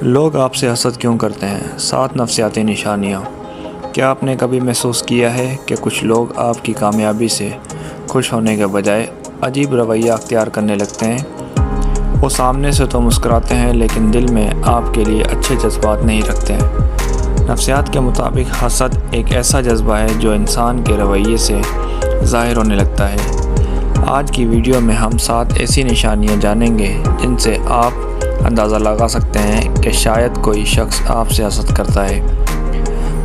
لوگ آپ سے حسد کیوں کرتے ہیں؟ 7 نفسیاتی نشانیاں۔ کیا آپ نے کبھی محسوس کیا ہے کہ کچھ لوگ آپ کی کامیابی سے خوش ہونے کے بجائے عجیب رویہ اختیار کرنے لگتے ہیں؟ وہ سامنے سے تو مسکراتے ہیں لیکن دل میں آپ کے لیے اچھے جذبات نہیں رکھتے ہیں۔ نفسیات کے مطابق حسد ایک ایسا جذبہ ہے جو انسان کے رویے سے ظاہر ہونے لگتا ہے۔ آج کی ویڈیو میں ہم 7 ایسی نشانیاں جانیں گے جن سے آپ اندازہ لگا سکتے ہیں کہ شاید کوئی شخص آپ سے حسد کرتا ہے۔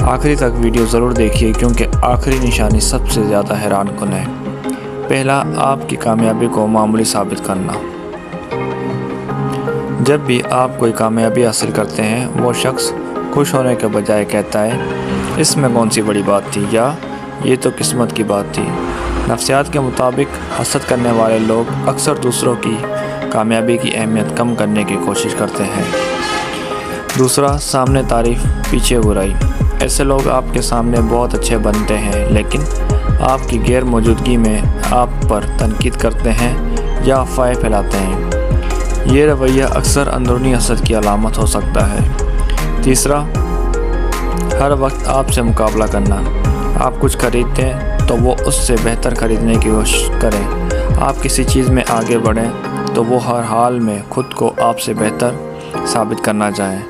آخری تک ویڈیو ضرور دیکھیے کیونکہ آخری نشانی سب سے زیادہ حیران کن ہے۔ پہلا، آپ کی کامیابی کو معمولی ثابت کرنا۔ جب بھی آپ کوئی کامیابی حاصل کرتے ہیں وہ شخص خوش ہونے کے بجائے کہتا ہے اس میں کون سی بڑی بات تھی، یا یہ تو قسمت کی بات تھی۔ نفسیات کے مطابق حسد کرنے والے لوگ اکثر دوسروں کی کامیابی کی اہمیت کم کرنے کی کوشش کرتے ہیں۔ دوسرا، سامنے تعریف پیچھے برائی۔ ایسے لوگ آپ کے سامنے بہت اچھے بنتے ہیں لیکن آپ کی غیر موجودگی میں آپ پر تنقید کرتے ہیں یا افواہیں پھیلاتے ہیں۔ یہ رویہ اکثر اندرونی حسد کی علامت ہو سکتا ہے۔ تیسرا، ہر وقت آپ سے مقابلہ کرنا۔ آپ کچھ خریدتے ہیں تو وہ اس سے بہتر خریدنے کی کوشش کریں۔ آپ کسی چیز میں آگے بڑھیں تو وہ ہر حال میں خود کو آپ سے بہتر ثابت کرنا چاہیں۔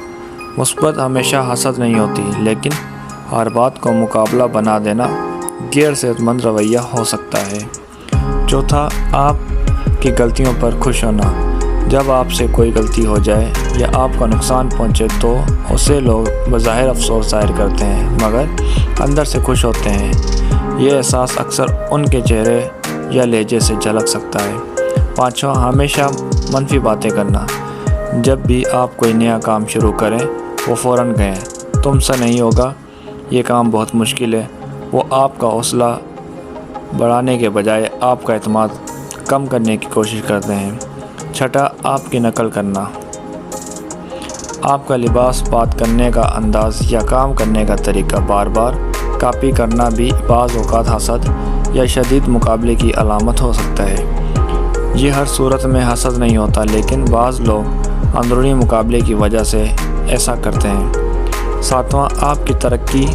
مثبت ہمیشہ حسد نہیں ہوتی لیکن ہر بات کو مقابلہ بنا دینا غیر صحت مند رویہ ہو سکتا ہے۔ چوتھا، آپ کی غلطیوں پر خوش ہونا۔ جب آپ سے کوئی غلطی ہو جائے یا آپ کا نقصان پہنچے تو اسے لوگ بظاہر افسوس ظاہر کرتے ہیں مگر اندر سے خوش ہوتے ہیں۔ یہ احساس اکثر ان کے چہرے یا لہجے سے جھلک سکتا ہے۔ پانچواں، ہمیشہ منفی باتیں کرنا۔ جب بھی آپ کوئی نیا کام شروع کریں وہ فوراً کہیں تم سے نہیں ہوگا، یہ کام بہت مشکل ہے۔ وہ آپ کا حوصلہ بڑھانے کے بجائے آپ کا اعتماد کم کرنے کی کوشش کرتے ہیں۔ چھٹا، آپ کی نقل کرنا۔ آپ کا لباس، بات کرنے کا انداز یا کام کرنے کا طریقہ بار بار کاپی کرنا بھی بعض اوقات حسد یا شدید مقابلے کی علامت ہو سکتا ہے۔ یہ ہر صورت میں حسد نہیں ہوتا لیکن بعض لوگ اندرونی مقابلے کی وجہ سے ایسا کرتے ہیں۔ ساتواں، آپ کی ترقی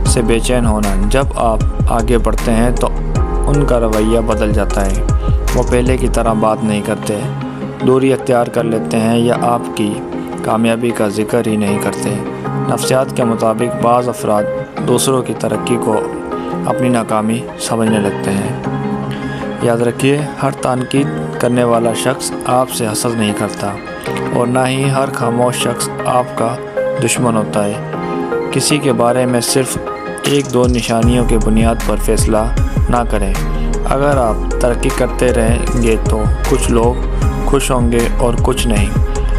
سے بے چین ہونا۔ جب آپ آگے بڑھتے ہیں تو ان کا رویہ بدل جاتا ہے۔ وہ پہلے کی طرح بات نہیں کرتے، دوری اختیار کر لیتے ہیں یا آپ کی کامیابی کا ذکر ہی نہیں کرتے۔ نفسیات کے مطابق بعض افراد دوسروں کی ترقی کو اپنی ناکامی سمجھنے لگتے ہیں۔ یاد رکھیے، ہر تنقید کرنے والا شخص آپ سے حسد نہیں کرتا اور نہ ہی ہر خاموش شخص آپ کا دشمن ہوتا ہے۔ کسی کے بارے میں صرف 1-2 نشانیوں کے بنیاد پر فیصلہ نہ کریں۔ اگر آپ ترقی کرتے رہیں گے تو کچھ لوگ خوش ہوں گے اور کچھ نہیں،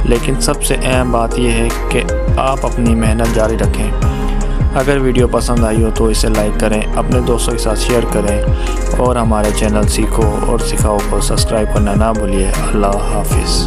لیکن سب سے اہم بات یہ ہے کہ آپ اپنی محنت جاری رکھیں۔ اگر ویڈیو پسند آئی ہو تو اسے لائک کریں، اپنے دوستوں کے ساتھ شیئر کریں اور ہمارے چینل سیکھو اور سکھاؤ کو سبسکرائب کرنا نہ بھولیے۔ اللہ حافظ۔